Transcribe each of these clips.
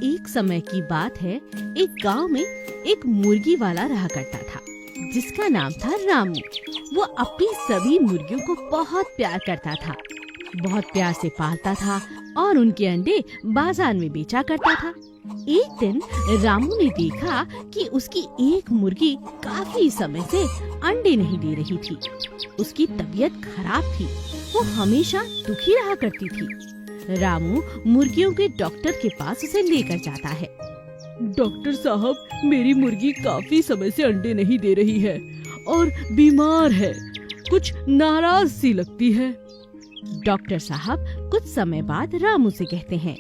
एक समय की बात है, एक गांव में एक मुर्गी वाला रहा करता था जिसका नाम था रामू। वो अपनी सभी मुर्गियों को बहुत प्यार करता था, बहुत प्यार से पालता था और उनके अंडे बाजार में बेचा करता था। एक दिन रामू ने देखा कि उसकी एक मुर्गी काफी समय से अंडे नहीं दे रही थी। उसकी तबीयत खराब थी, वो हमेशा दुखी रहा करती थी। रामू मुर्गियों के डॉक्टर के पास उसे लेकर जाता है। डॉक्टर साहब, मेरी मुर्गी काफी समय से अंडे नहीं दे रही है और बीमार है, कुछ नाराज सी लगती है। डॉक्टर साहब कुछ समय बाद रामू से कहते हैं,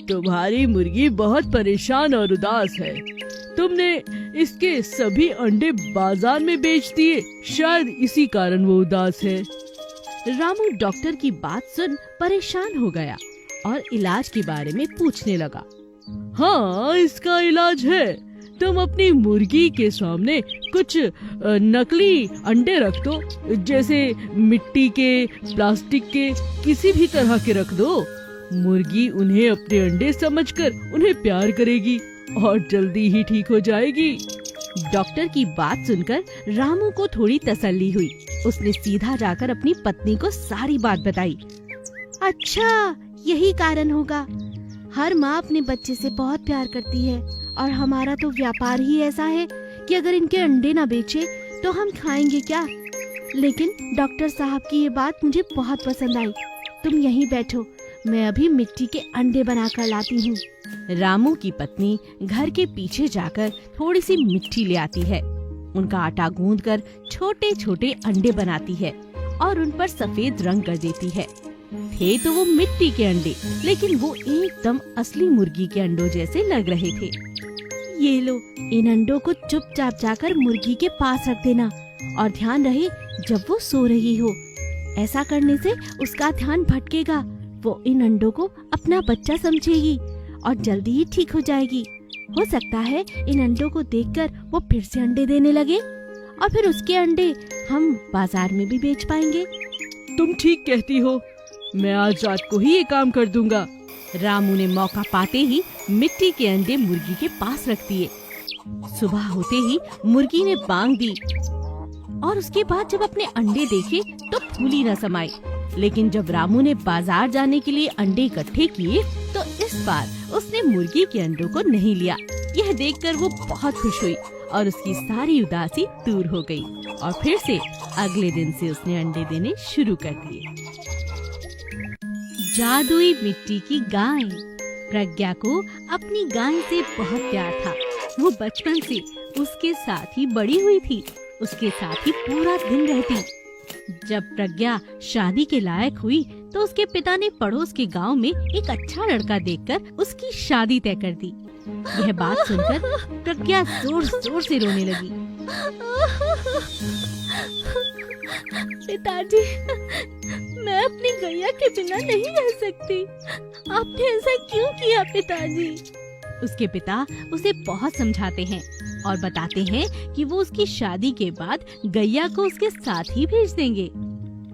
तुम्हारी मुर्गी बहुत परेशान और उदास है। तुमने इसके सभी अंडे बाजार में बेच दिए, शायद इसी कारण वो उदास है। रामू डॉक्टर की बात सुन परेशान हो गया और इलाज के बारे में पूछने लगा। हाँ, इसका इलाज है। तुम अपनी मुर्गी के सामने कुछ नकली अंडे रख दो, जैसे मिट्टी के, प्लास्टिक के, किसी भी तरह के रख दो। मुर्गी उन्हें अपने अंडे समझकर उन्हें प्यार करेगी और जल्दी ही ठीक हो जाएगी। डॉक्टर की बात सुनकर रामू को थोड़ी तसल्ली हुई। उसने सीधा जाकर अपनी पत्नी को सारी बात बताई। अच्छा, यही कारण होगा। हर माँ अपने बच्चे से बहुत प्यार करती है और हमारा तो व्यापार ही ऐसा है कि अगर इनके अंडे ना बेचे तो हम खाएंगे क्या। लेकिन डॉक्टर साहब की ये बात मुझे बहुत पसंद आई। तुम यहीं बैठो, मैं अभी मिट्टी के अंडे बनाकर लाती हूँ। रामू की पत्नी घर के पीछे जाकर थोड़ी सी मिट्टी ले आती है। उनका आटा गूंदकर छोटे छोटे अंडे बनाती है और उन पर सफेद रंग कर देती है। थे तो वो मिट्टी के अंडे, लेकिन वो एकदम असली मुर्गी के अंडों जैसे लग रहे थे। ये लो, इन अंडों को चुपचाप जाकर मुर्गी के पास रख देना और ध्यान रहे जब वो सो रही हो। ऐसा करने से उसका ध्यान भटकेगा, वो इन अंडों को अपना बच्चा समझेगी और जल्दी ही ठीक हो जाएगी। हो सकता है इन अंडों को देखकर वो फिर से अंडे देने लगे और फिर उसके अंडे हम बाजार में भी बेच पाएंगे। तुम ठीक कहती हो, मैं आज रात को ही ये काम कर दूंगा। रामू ने मौका पाते ही मिट्टी के अंडे मुर्गी के पास रख दिए। सुबह होते ही मुर्गी ने बांग दी और उसके बाद जब अपने अंडे देखे तो फूली न समाई। लेकिन जब रामू ने बाजार जाने के लिए अंडे इकट्ठे किए तो इस बार उसने मुर्गी के अंडों को नहीं लिया। यह देखकर वो बहुत खुश हुई और उसकी सारी उदासी दूर हो गई और फिर से अगले दिन से उसने अंडे देने शुरू कर दिए। जादुई मिट्टी की गाय। प्रज्ञा को अपनी गाय से बहुत प्यार था। वो बचपन से उसके साथ ही बड़ी हुई थी, उसके साथ ही पूरा दिन रहती। जब प्रज्ञा शादी के लायक हुई तो उसके पिता ने पड़ोस के गांव में एक अच्छा लड़का देखकर उसकी शादी तय कर दी। यह बात सुनकर प्रज्ञा जोर जोर से रोने लगी। पिताजी, मैं अपनी गैया के बिना नहीं रह सकती। आपने ऐसा क्यों किया पिताजी? उसके पिता उसे बहुत समझाते हैं और बताते हैं कि वो उसकी शादी के बाद गैया को उसके साथ ही भेज देंगे।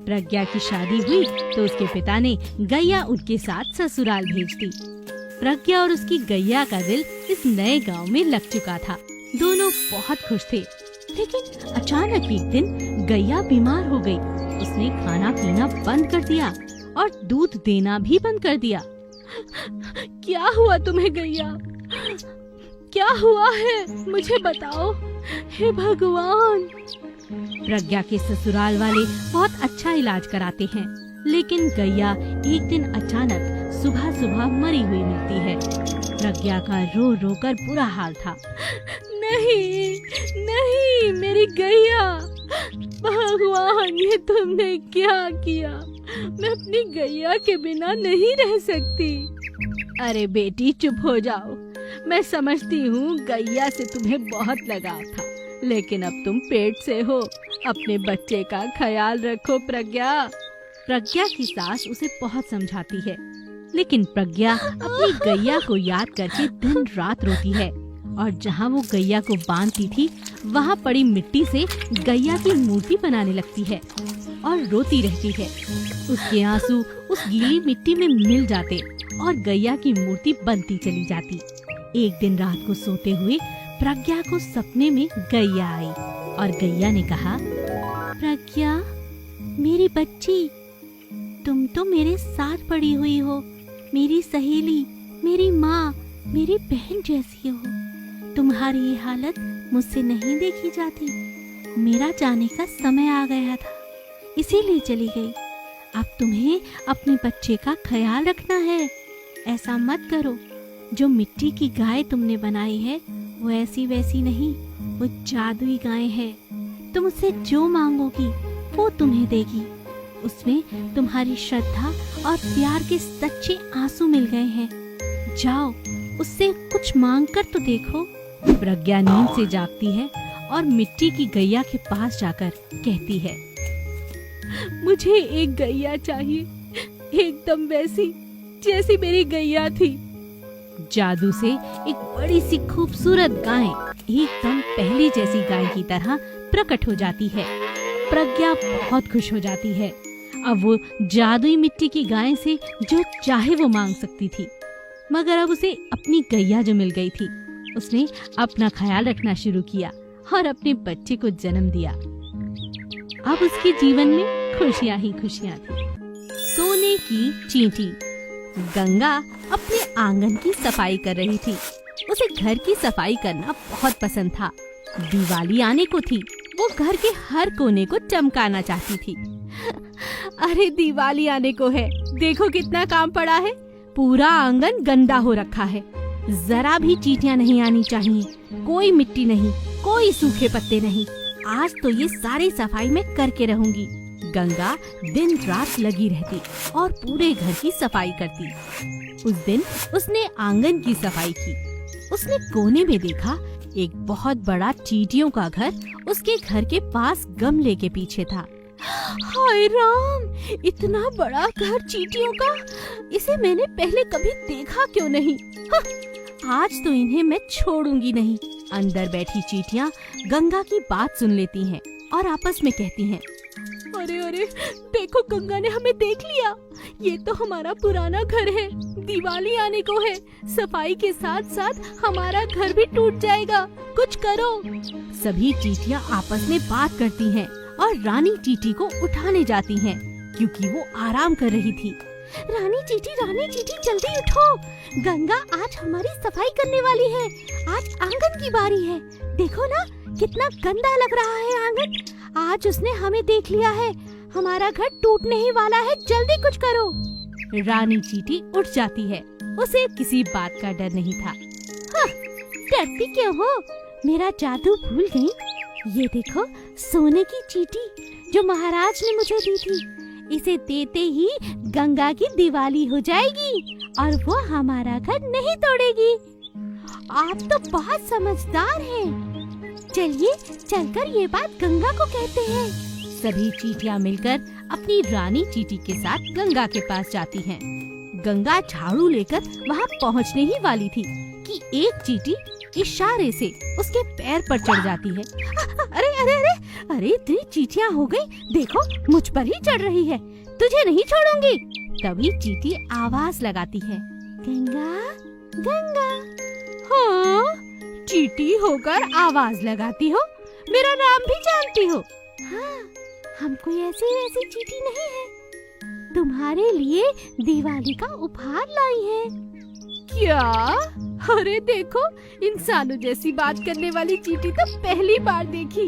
प्रज्ञा की शादी हुई तो उसके पिता ने गैया उनके साथ ससुराल भेज दी। प्रज्ञा और उसकी गैया का दिल इस नए गांव में लग चुका था। दोनों बहुत खुश थे। लेकिन अचानक एक दिन गैया बीमार हो गई। उसने खाना पीना बंद कर दिया और दूध देना भी बंद कर दिया। क्या हुआ तुम्हें गैया? क्या हुआ है? मुझे बताओ, हे भगवान। प्रज्ञा के ससुराल वाले बहुत अच्छा इलाज कराते हैं, लेकिन गैया एक दिन अचानक सुबह सुबह मरी हुई मिलती है। प्रज्ञा का रो रो कर बुरा हाल था। नहीं नहीं, मेरी गैया, भगवान ये तुमने क्या किया? मैं अपनी गैया के बिना नहीं रह सकती। अरे बेटी चुप हो जाओ। मैं समझती हूँ गैया से तुम्हें बहुत लगाव था, लेकिन अब तुम पेट से हो। अपने बच्चे का ख्याल रखो प्रज्ञा। प्रज्ञा की सास उसे बहुत समझाती है, लेकिन प्रज्ञा अपनी गैया को याद करके दिन रात रोती है और जहाँ वो गैया को बांधती थी वहाँ पड़ी मिट्टी से गैया की मूर्ति बनाने लगती है और रोती रहती है। उसके आंसू उस गीली मिट्टी में मिल जाते और गैया की मूर्ति बनती चली जाती। एक दिन रात को सोते हुए प्रज्ञा को सपने में गैया आई और गैया ने कहा, प्रज्ञा मेरी बच्ची, तुम तो मेरे साथ पड़ी हुई हो, मेरी सहेली, मेरी माँ, मेरी बहन जैसी हो। तुम्हारी ये हालत मुझसे नहीं देखी जाती। मेरा जाने का समय आ गया था, इसीलिए चली गई। अब तुम्हें अपने बच्चे का ख्याल रखना है। ऐसा मत करो। जो मिट्टी की गाय तुमने बनाई है वो ऐसी वैसी नहीं, वो जादुई गाय है। तुम उससे जो मांगोगी वो तुम्हें देगी। उसमें तुम्हारी श्रद्धा और प्यार के सच्चे आंसू मिल गए हैं। जाओ उससे कुछ मांग कर तो देखो। प्रज्ञा नींद से जागती है और मिट्टी की गैया के पास जाकर कहती है, मुझे एक गैया चाहिए, एकदम वैसी जैसी मेरी गैया थी। जादू से एक बड़ी सी खूबसूरत गाय एकदम पहली जैसी गाय की तरह प्रकट हो जाती है। प्रज्ञा बहुत खुश हो जाती है। अब वो जादुई मिट्टी की गाय से जो चाहे वो मांग सकती थी। मगर अब उसे अपनी गैया जो मिल गई थी, उसने अपना ख्याल रखना शुरू किया और अपने बच्चे को जन्म दिया। अब उसके जीवन में खुशियां ही खुशियां थी। सोने की चींटी। गंगा अपने आंगन की सफाई कर रही थी। उसे घर की सफाई करना बहुत पसंद था। दिवाली आने को थी, वो घर के हर कोने को चमकाना चाहती थी। अरे दिवाली आने को है, देखो कितना काम पड़ा है। पूरा आंगन गंदा हो रखा है। जरा भी चींटियां नहीं आनी चाहिए, कोई मिट्टी नहीं, कोई सूखे पत्ते नहीं। आज तो ये सारी सफाई मैं करके रहूंगी। गंगा दिन रात लगी रहती और पूरे घर की सफाई करती। उस दिन उसने आंगन की सफाई की। उसने कोने में देखा एक बहुत बड़ा चींटियों का घर उसके घर के पास गमले के पीछे था। हाय राम, इतना बड़ा घर चींटियों का, इसे मैंने पहले कभी देखा क्यों नहीं। आज तो इन्हें मैं छोड़ूंगी नहीं। अंदर बैठी चींटियां गंगा की बात सुन लेती हैं और आपस में कहती हैं, अरे अरे देखो, गंगा ने हमें देख लिया। ये तो हमारा पुराना घर है, दिवाली आने को है, सफाई के साथ साथ हमारा घर भी टूट जाएगा, कुछ करो। सभी चींटियां आपस में बात करती हैं और रानी चींटी को उठाने जाती हैं, क्योंकि वो आराम कर रही थी। रानी चींटी जल्दी उठो, गंगा आज हमारी सफाई करने वाली है। आज आंगन की बारी है। देखो ना कितना गंदा लग रहा है आंगन। आज उसने हमें देख लिया है, हमारा घर टूटने ही वाला है, जल्दी कुछ करो। रानी चींटी उठ जाती है। उसे किसी बात का डर नहीं था। डरती क्यों हो, मेरा जादू भूल गई? ये देखो सोने की चींटी जो महाराज ने मुझे दी थी, इसे देते ही गंगा की दिवाली हो जाएगी और वो हमारा घर नहीं तोड़ेगी। आप तो बहुत समझदार हैं। चलिए चलकर ये बात गंगा को कहते हैं। सभी चींटियां मिलकर अपनी रानी चींटी के साथ गंगा के पास जाती हैं। गंगा झाड़ू लेकर वहां पहुंचने ही वाली थी कि एक चींटी इशारे से उसके पैर पर चढ़ जाती है। अरे अरे अरे अरे, इतनी चींटियां हो गई, देखो मुझ पर ही चढ़ रही है, तुझे नहीं छोड़ूंगी। तभी चींटी आवाज लगाती है, गंगा गंगा। हाँ, चींटी होकर आवाज लगाती हो, मेरा नाम भी जानती हो। हाँ, हम कोई ऐसी वैसी चींटी नहीं है, तुम्हारे लिए दिवाली का उपहार लाई है। क्या? अरे देखो, इंसानों जैसी बात करने वाली चींटी तो पहली बार देखी।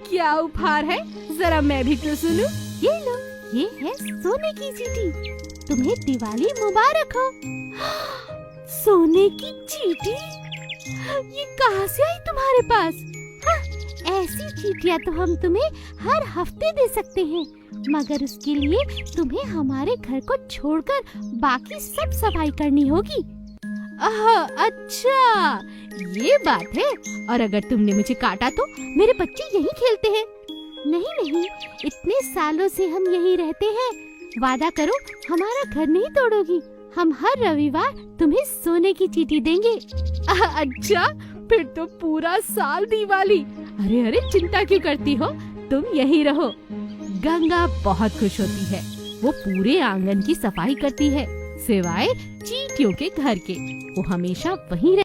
क्या उपहार है, जरा मैं भी तो सुनूं। ये लो, ये है सोने की चींटी, तुम्हें दिवाली मुबारक हो। सोने की चींटी? ये कहाँ से आई तुम्हारे पास? हाँ, ऐसी चींटियां तो हम तुम्हें हर हफ्ते दे सकते हैं, मगर उसके लिए तुम्हें हमारे घर को छोड़कर बाकी सब सफाई करनी होगी। अच्छा, ये बात है। और अगर तुमने मुझे काटा तो मेरे बच्चे यहीं खेलते हैं। नहीं, इतने सालों से हम यहीं रहते हैं। वादा करो हमारा घर नहीं तोड़ोगी। हम हर रविवार तुम्हें सोने की चींटी देंगे। अच्छा, फिर तो पूरा साल दिवाली। अरे अरे, चिंता क्यों करती हो, तुम यहीं रहो। गंगा बहुत खुश होती है। वो पूरे आंगन की सफाई करती है सिवाय चींटियों के घर के। वो हमेशा वहीं